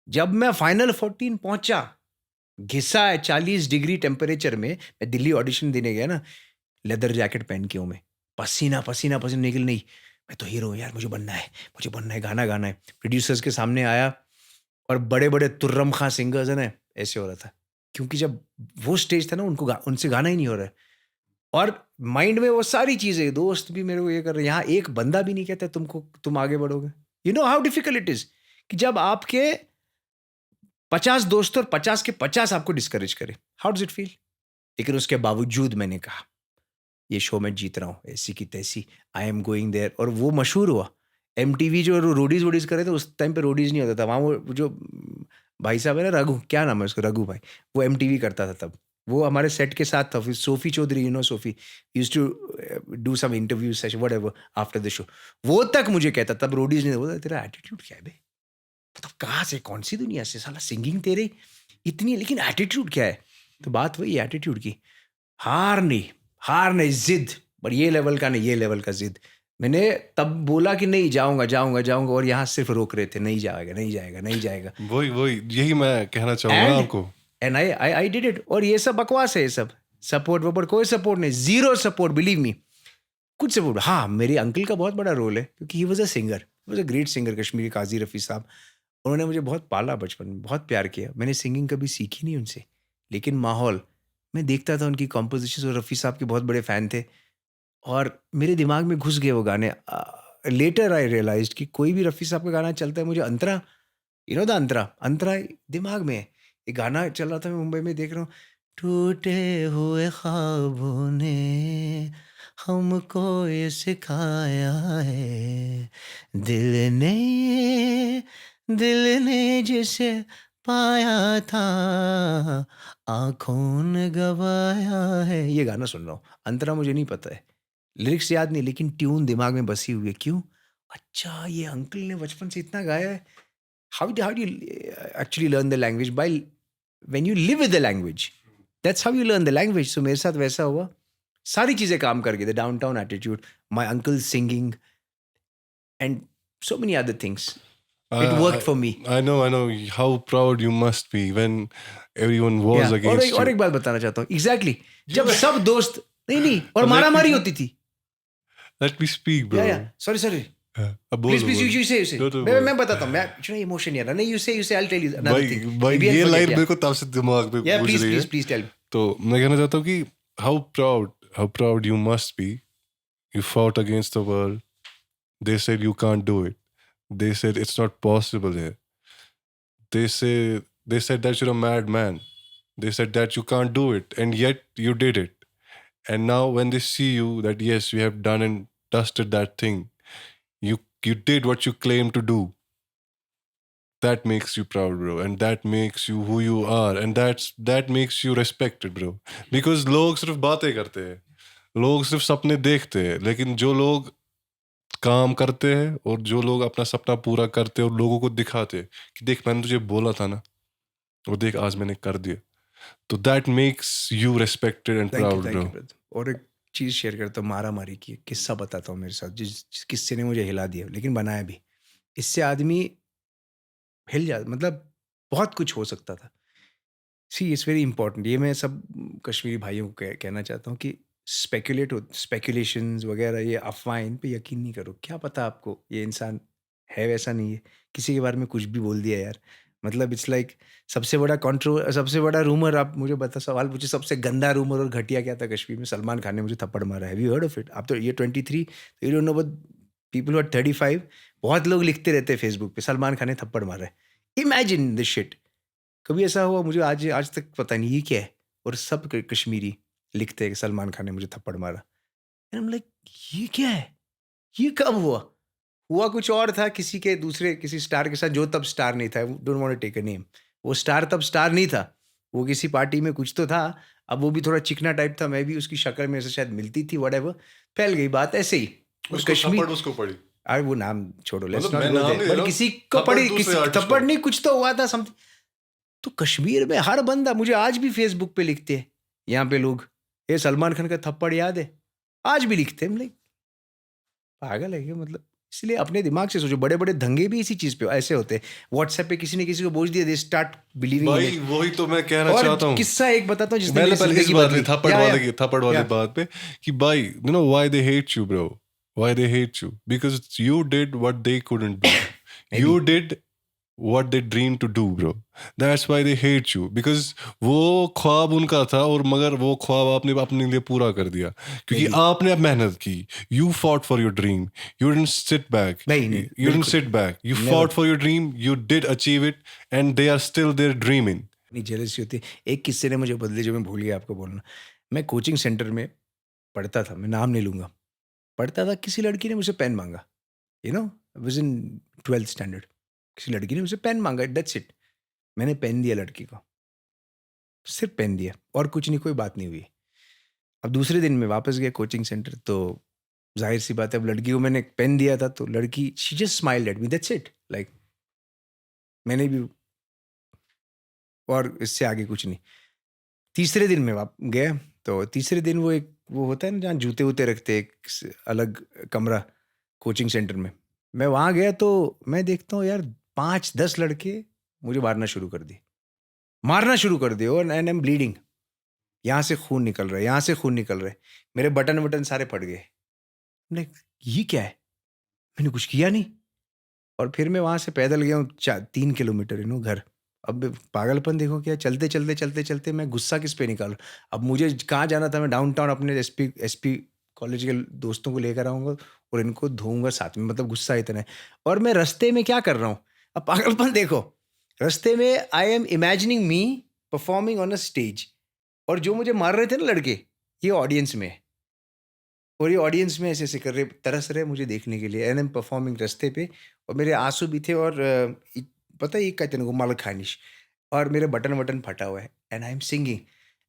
जब मैं फाइनल 14 पहुंचा, घिसा है 40 डिग्री टेम्परेचर में, मैं दिल्ली ऑडिशन देने गया ना, लेदर जैकेट पहन के हूँ मैं, पसीना पसीना पसीना निकल, नहीं मैं तो हीरो हूँ यार, मुझे बनना है, मुझे बनना है, गाना गाना है। प्रोड्यूसर्स के सामने आया और बड़े बड़े तुर्रम खां सिंगर्स है ना, ऐसे हो रहा था, क्योंकि जब वो स्टेज था ना, उनसे गाना ही नहीं हो रहा है। और माइंड में वो सारी चीजें, दोस्त भी मेरे को ये कर रहे हैं, यहाँ एक बंदा भी नहीं कहता तुम आगे बढ़ोगे। You know how difficult it is कि जब आपके 50 दोस्त और 50 के 50 आपको डिस्करेज करे, हाउ डज इट फील। लेकिन उसके बावजूद मैंने कहा ये शो मैं जीत रहा हूँ, ऐसी की तैसी, आई एम गोइंग देयर। और वो मशहूर हुआ, MTV जो रोडीज वोडीज करे थे, उस टाइम पे रोडीज नहीं होता था वहाँ, वो जो भाई साहब है ना, रघु, क्या नाम है उसका, रघु भाई, वो MTV करता था तब, वो हमारे सेट के साथ था। फिर Sophie Choudhry, you know Sophie, used to do some interview session whatever after the show, वो तक मुझे कहता, तब रोडीज नहीं, बोलता तेरा एटीट्यूड क्या है बे, मतलब कहाँ से, कौन सी दुनिया से साला, सिंगिंग तेरे इतनी, लेकिन एटीट्यूड क्या है। तो बात वही एटीट्यूड की, हार नहीं जिद, पर ये लेवल का नहीं, ये लेवल का जिद। मैंने तब बोला कि नहीं, जाऊंगा जाऊंगा जाऊंगा, और यहाँ सिर्फ रोक रहे थे, नहीं जाएगा नहीं जाएगा नहीं जाएगा। वही यही मैं कहना चाहूंगा आपको। And I did it. और ये सब बकवास है, ये सब सपोर्ट वपोर्ट, कोई सपोर्ट नहीं, जीरो सपोर्ट, बिलीव मी। कुछ सपोर्ट, हाँ मेरे अंकल का बहुत बड़ा रोल है, क्योंकि he was a singer, was a great singer, Kashmiri Qazi Rafi साहब। उन्होंने मुझे बहुत पाला बचपन में, बहुत प्यार किया। मैंने सिंगिंग कभी सीखी नहीं उनसे, लेकिन माहौल, मैं देखता था उनकी कॉम्पोजिशन, और रफ़ी साहब के बहुत बड़े फ़ैन थे, और मेरे दिमाग में घुस गए वो गाने। लेटर आई रियलाइज्ड कि कोई भी रफ़ी साहब का गाना चलता है, मुझे अंतरा, यू नो द अंतरा, अंतरा दिमाग में है। एक गाना चल रहा था, मैं मुंबई में देख रहा हूँ, टूटे हुए ख्वाबों ने हमको ये सिखाया है, दिल ने जिसे पाया था, आंखों ने गवाया है। ये गाना सुन रहा हूँ, अंतरा मुझे नहीं पता है, लिरिक्स याद नहीं, लेकिन ट्यून दिमाग में बसी हुई है। क्यों? अच्छा, ये अंकल ने बचपन से इतना गाया है। How do you actually learn the language? By when you live with the language, that's how you learn the language. So मेरे साथ वैसा हुआ, सारी चीजें काम कर गई थी, downtown attitude, my uncle singing, and so many other things. It worked for me. I know how proud you must be when everyone was Yeah. against और you. एक बात बताना चाहता हूँ, exactly, जब सब दोस्त नहीं, और Let मारा me- मारी होती थी। Let me speak, bro. Sorry. अब बोल Please, you say. No, बोल। मैं बताता हूँ, मैं इमोशन यार, नहीं, you say, I'll tell you another thing. भाई Maybe I'll ये forget, लाइन yeah. मेरे को तब से दिमाग में Yeah, गुज रही है। please tell me. तो मैं कहना चाहता हूँ कि how proud you must be. You fought against the world. They said you can't do it. They said it's not possible here. They said that you're a madman. They said that you can't do it, and yet you did it. And now when they see you that yes, you have done and dusted that thing, you did what you claimed to do. That makes you proud, bro, and that makes you who you are, and that makes you respected, bro. Because लोग सिर्फ बातें करते हैं, लोग सिर्फ सपने देखते हैं, लेकिन जो लोग काम करते हैं और जो लोग अपना सपना पूरा करते हैं और लोगों को दिखाते हैं कि देख मैंने तुझे बोला था ना, और देख आज मैंने कर दिया, तो that makes you respected and Thank you, proud, bro. brother. और एक चीज़ शेयर करता हूँ, मारा मारी की किस्सा बताता हूँ मेरे साथ, जिस किस्से ने मुझे हिला दिया, लेकिन बनाया भी। इससे आदमी हिल जा, मतलब बहुत कुछ हो सकता था। सी इट्स वेरी इंपॉर्टेंट, ये मैं सब कश्मीरी भाइयों को कहना चाहता हूँ कि स्पेकुलेशंस वगैरह, ये अफवाहें, इन पे यकीन नहीं करो। क्या पता आपको ये इंसान है वैसा नहीं है, किसी के बारे में कुछ भी बोल दिया यार। मतलब इट्स लाइक सबसे बड़ा रूमर, आप मुझे सवाल पूछे, सबसे गंदा रूमर और घटिया क्या था कश्मीर में? सलमान खान ने मुझे थप्पड़ मारा। Have you heard of it? आप तो ये 23, you don't know, but people who are 35, बहुत लोग लिखते रहते हैं फेसबुक पे, सलमान खान ने थप्पड़ मारा है। Imagine this shit. कभी ऐसा हुआ? मुझे आज तक पता नहीं ये क्या है, और सब कश्मीरी लिखते हैं कि सलमान खान ने मुझे थप्पड़ मारा। एंड आई एम लाइक, ये क्या है, ये कब हुआ? हुआ कुछ और था, किसी के दूसरे किसी स्टार के साथ, जो तब स्टार नहीं था, don't want to take a name, वो स्टार तब स्टार नहीं था, वो किसी पार्टी में कुछ तो था, अब वो भी थोड़ा चिकना टाइप था, मैं भी उसकी शक्ल में से शायद मिलती थी, व्हाटएवर, फैल गई बात ऐसे ही। और उसको कश्मीर, थप्पड़ उसको पड़ी। अरे वो नाम छोड़ो, लेट्स मतलब नॉट मैं गो नाम नहीं देयर, ले बट रहा हूँ, किसी को थप्पड़ पड़ी, दूसरे किसी आर्टिस्ट थप्पड़ को। नहीं, कुछ तो हुआ था समथिंग। तो कश्मीर में हर बंदा, मुझे आज भी फेसबुक पे लिखते हैं यहाँ पे लोग, ये सलमान खान का थप्पड़ याद है, आज भी लिखते हैं, लाइक पागल है क्या, मतलब इसलिए अपने दिमाग से सोचो, बड़े बड़े दंगे भी इसी चीज पे ऐसे होते हैं, व्हाट्सएप पे किसी ने किसी को बोझ दिया, दे स्टार्ट बिलीविंग इन भाई इट। वही तो मैं कहना और चाहता हूँ। किस्सा एक बताता हूँ जिसने मैंने मेरी पहले इस जिंदगी बात बदली। पे थप्पड़ वाले या बात पे कि भाई you know why they hate you bro, why they hate you, because you did what they couldn't do, you did what they dream to do bro, that's why they hate you, because वो ख्वाब उनका था और मगर वो ख्वाब आपने अपने लिए पूरा कर दिया क्योंकि Maybe. आपने मेहनत की, you fought for your dream, you didn't sit back, नहीं, you didn't बिल्कुल। sit back, you Never. fought for your dream, you did achieve it and they are still there dreaming. नहीं, जेलसी होती है। एक किस्से ने मुझे बदली जो मैं भूल गया आपको बोलना। मैं कोचिंग सेंटर में पढ़ता था, मैं नाम नहीं लूँगा, पढ़ता था, किसी लड़की ने मुझसे पेन मांगा, you know, I was in 12th standard, किसी लड़की ने मुझसे पेन मांगा, दैट्स इट, मैंने पेन दिया लड़की को, सिर्फ पेन दिया और कुछ नहीं, कोई बात नहीं हुई। अब दूसरे दिन में वापस गया कोचिंग सेंटर, तो जाहिर सी बात है, अब लड़की को मैंने पेन दिया था, तो लड़की she just smiled at me, that's it, like मैंने भी, और इससे आगे कुछ नहीं। तीसरे दिन में गया, तो तीसरे दिन वो एक वो होता है ना जहाँ जूते वूते रखते हैं, एक अलग कमरा कोचिंग सेंटर में, मैं वहाँ गया तो मैं देखता हूँ यार 5-10 लड़के मुझे मारना शुरू कर दिए और एंड आई एम ब्लीडिंग, यहाँ से खून निकल रहा है, यहाँ से खून निकल रहा है, मेरे बटन वटन सारे फट गए। लाइक ये क्या है, मैंने कुछ किया नहीं। और फिर मैं वहाँ से पैदल गया हूँ 3 किलोमीटर घर। अब पागलपन देखो क्या, चलते चलते चलते चलते मैं गुस्सा किस पे निकालूं। अब मुझे कहाँ जाना था, मैं डाउनटाउन अपने एसपी कॉलेज के दोस्तों को लेकर आऊँगा और इनको धोऊंगा साथ में, मतलब गुस्सा इतना है। और मैं रास्ते में क्या कर रहा हूँ, अब पागलपन देखो, रास्ते में I am imagining me performing on a stage, और जो मुझे मार रहे थे ना लड़के, ये ऑडियंस में है, और ये ऑडियंस में ऐसे ऐसे कर रहे, तरस रहे मुझे देखने के लिए, एंड आई एम परफॉर्मिंग रास्ते पे, और मेरे आंसू भी थे, और पता है कहते हैं माल खानिश, और मेरे बटन फटा हुआ है, एंड आई एम सिंगिंग,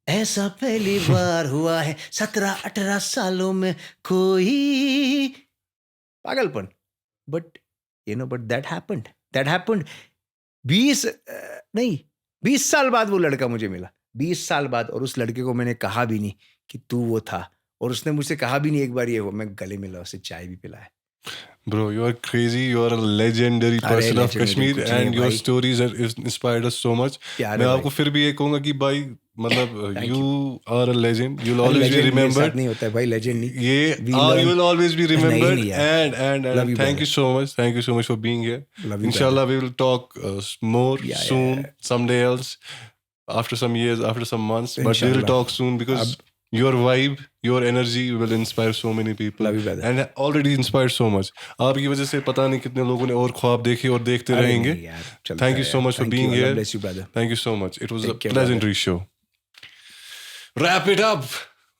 ऐसा पहली बार हुआ है 17-18 सालों में कोई, पागलपन। बट बट दैट हैपेंड 20 साल बाद वो लड़का मुझे मिला, 20 साल बाद, और उस लड़के को मैंने कहा भी नहीं कि तू वो था, और उसने मुझसे कहा भी नहीं एक बार ये वो, मैं गले मिला, उसे चाय भी पिलाया। Bro, you are crazy. You are a legendary person of Kashmir, कुछ नहीं and your भाई। stories have inspired us so much. प्यार मैं है आपको भाई। फिर भी ये कहूँगा कि भाई मतलब Thank you are a legend. You'll always be legend मेरे remembered. साथ नहीं होता है भाई, लेजेंड नहीं। ये We you learn- will always be नहीं, remembered. नहीं यार। And Love you, thank brother. you so much. Thank you so much for being here. Love you, Inshallah, we will talk more Yeah, soon, yeah. someday else, after some years, after some months. But we will Inshallah. talk soon because your vibe, your energy will inspire so many people. Love you, brother. And already inspired so much. आपकी वजह से पता नहीं कितने लोगों ने और ख्वाब देखे और देखते अरे रहेंगे. नहीं यार, चलता Thank you है so यार। much for Thank being you. Allah here. bless you, brother. Thank you so much. It was Take a care, pleasantary show. Wrap it up.